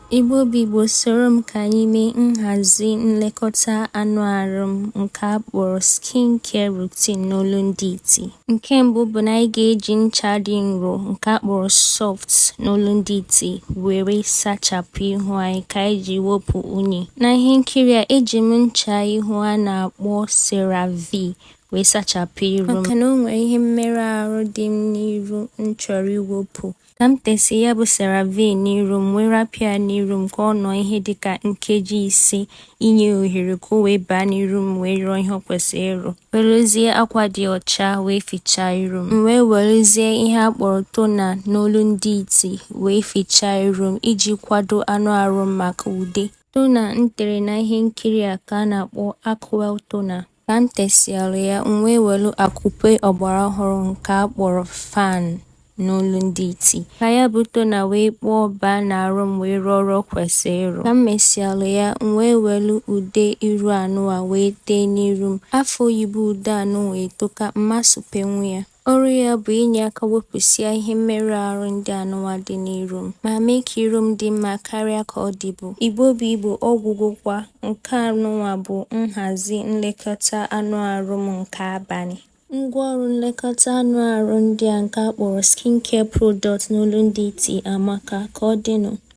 Igbo bụ Igbo, soro m ka anyị mee nhazi nlekọta anụ arụ m nke a kpọrọ skincare routine n'olu ndị iti. Nke mbụ bụ na anyị ga-eji ncha dị nro nke a kpọrọ soft n'olu ndị iti were sachapụ ihu anyị ka anyị ji wepụ unyi. Na ihe nkiri a, eji m ncha ihu a na-akpọ CeraVe wee sachapụ iru m maka na o nwere ihe mmerụ ahụ dị m n'iru m chọrọ iwepụ. Ka m tesịrị ya bụ CeraVe n'iru m wee rapụ ya n'iru m ka ọ nọọ ihe dịka nkeji 5 inye ohere ka o wee baa n'iru m wee rụọ ihe o kwesịrị ịrụ. Werezie akwa dị ọcha wee fichaa iru m. Wee werezie ihe a kpọrọ toner n'olu ndị iti wee fichaa iru m iji kwado anụ arụ m maka ude. Toner m tere na ihe nkiri a ka a na-akpọ Aqua toner. Ka m tesịara ya, m wee were akupe ọgbara ọhụrụ nke a kpọrọ fan n'olu ndị iti ka ya bụ toner wee kpọọ baa n'arụ m wee rụọ ọrụ o kwesịrị ịrụ. Ka m mesịara ya, m wee were ude iru anụ a wee tee n'iru m. Afọ oyibo ude anụ wee toka mmasụpenwu ya. Ọrụ ya bụ inye aka wepụsịa ihe mmerụ ahụ ndị anụnwa dị n'iru m ma mee ka iru m dị mma karịa ka ọ dịbu. Igbo bụ Igbo, ọgwụgwụkwa. Nke anụnwa bụ nhazi nlekọta anụ arụ m nke abalị. Ngwaọrụ nlekọta anụ arụ ndị a nke a kpọrọ skincare product n'olu ndị iti amaka ka ọ dịnụ.